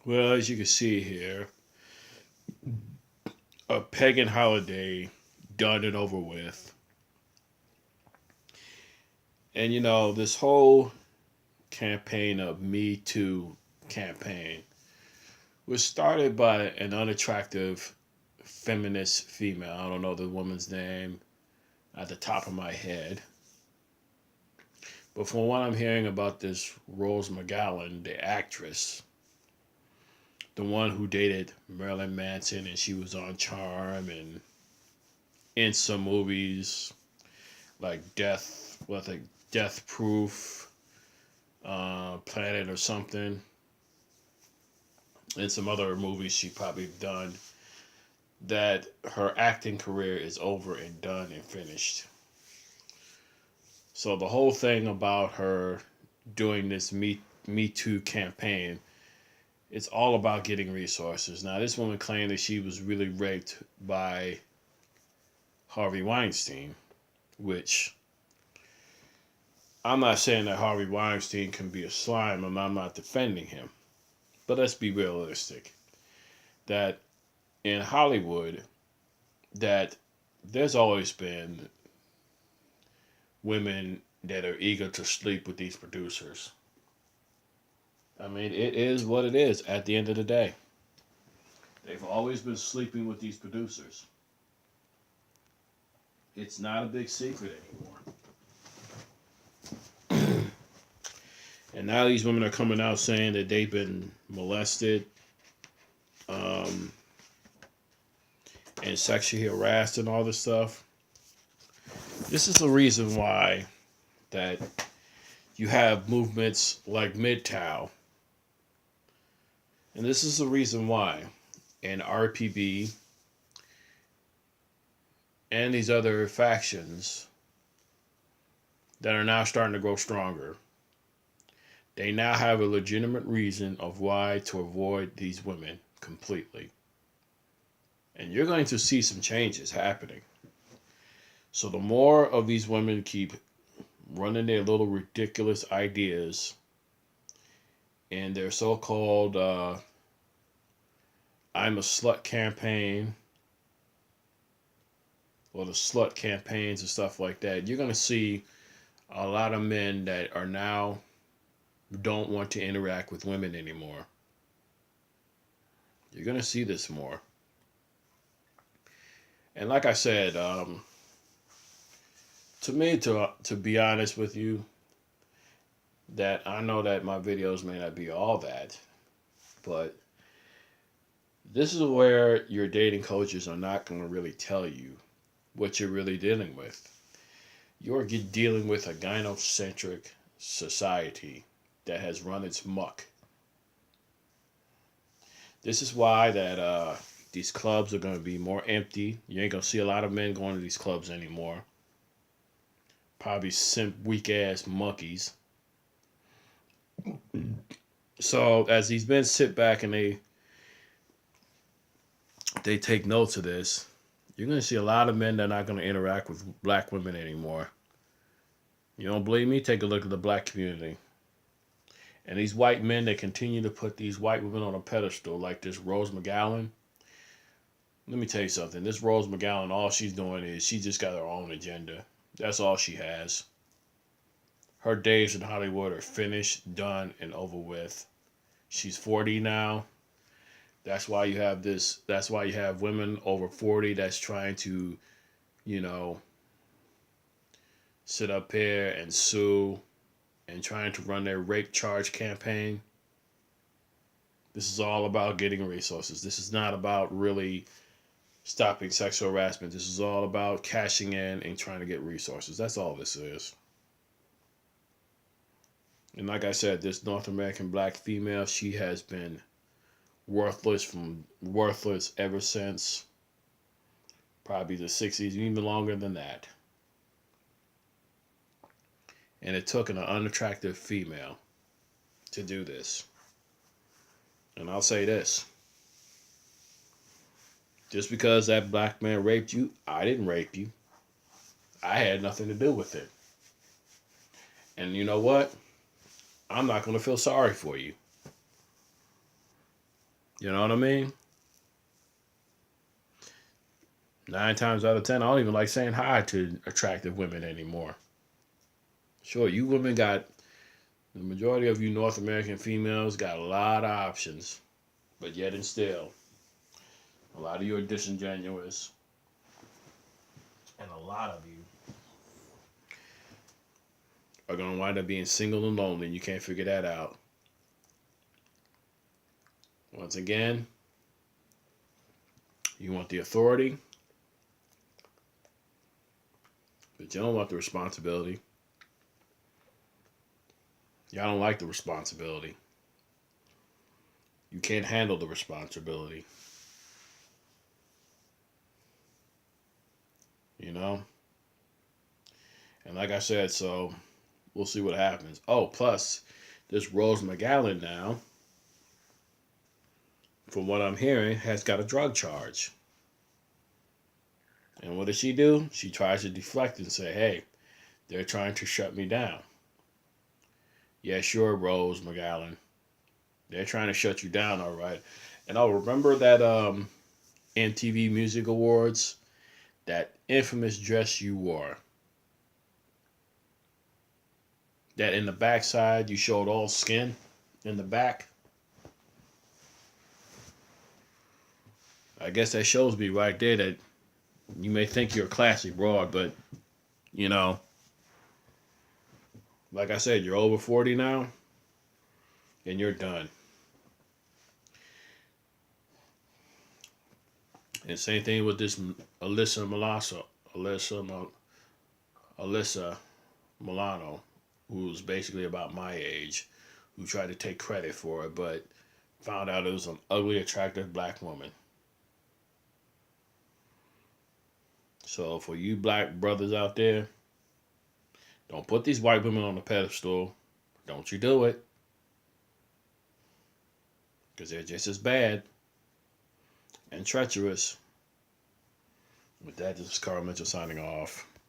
Well, as you can see here, a pagan holiday done and over with. And this whole campaign of Me Too campaign was started by an unattractive feminist female. I don't know the woman's name at the top of my head. But from what I'm hearing about this Rose McGowan, the actress, the one who dated Marilyn Manson and she was on Charm and in some movies like Death Proof, Planet or something, and some other movies she probably done, that her acting career is over and done and finished. So the whole thing about her doing this Me Too campaign, it's all about getting resources. Now this woman claimed that she was really raped by Harvey Weinstein, which I'm not saying that Harvey Weinstein can be a slime, and I'm not defending him. But let's be realistic. That in Hollywood, that there's always been women that are eager to sleep with these producers. I mean, it is what it is at the end of the day. They've always been sleeping with these producers. It's not a big secret anymore. And now these women are coming out saying that they've been molested, um, and sexually harassed and all this stuff. This is the reason why that you have movements like MGTOW. And this is the reason why. And RPB and these other factions that are now starting to grow stronger. They now have a legitimate reason of why to avoid these women completely. And you're going to see some changes happening. So the more of these women keep running their little ridiculous ideas and their so-called I'm a slut campaign or the slut campaigns and stuff like that, you're going to see a lot of men that are now don't want to interact with women anymore. You're going to see this more. And like I said, to me, to be honest with you, that I know that my videos may not be all that, but this is where your dating coaches are not going to really tell you what you're really dealing with. You're dealing with a gynocentric society that has run its muck. This is why that these clubs are going to be more empty. You ain't going to see a lot of men going to these clubs anymore. Probably simp weak ass monkeys. So as these men sit back and they take notes of this, you're going to see a lot of men that are not going to interact with black women anymore. You don't believe me? Take a look at the black community. And these white men that continue to put these white women on a pedestal, like this Rose McGowan. Let me tell you something. This Rose McGowan, all she's doing is she just got her own agenda. That's all she has. Her days in Hollywood are finished, done, and over with. She's 40 now. That's why you have this. That's why you have women over 40 that's trying to, you know, sit up here and sue and trying to run their rape charge campaign. This is all about getting resources. This is not about really stopping sexual harassment. This is all about cashing in and trying to get resources. That's all this is. And like I said, this North American black female, she has been worthless ever since probably the 60s, even longer than that. And it took an unattractive female to do this. And I'll say this. Just because that black man raped you, I didn't rape you. I had nothing to do with it. And you know what? I'm not going to feel sorry for you. You know what I mean? 9 times out of 10, I don't even like saying hi to attractive women anymore. Sure, you women got, the majority of you North American females got a lot of options, but yet and still, a lot of you are disingenuous, and a lot of you are going to wind up being single and lonely, and you can't figure that out. Once again, you want the authority, but you don't want the responsibility. Y'all don't like the responsibility. You can't handle the responsibility. You know? And like I said, so we'll see what happens. Oh, plus, this Rose McGowan now, from what I'm hearing, has got a drug charge. And what does she do? She tries to deflect and say, hey, they're trying to shut me down. Yeah, sure, Rose McGowan. They're trying to shut you down, all right. And I'll remember that MTV Music Awards, that infamous dress you wore. That in the backside you showed all skin in the back. I guess that shows me right there that you may think you're a classy broad, but you know, like I said, you're over 40 now, and you're done. And same thing with this Alyssa Milano, who's basically about my age, who tried to take credit for it, but found out it was an ugly, attractive black woman. So for you black brothers out there, don't put these white women on a pedestal. Don't you do it. Because they're just as bad and treacherous. With that, this is Carl Mitchell signing off.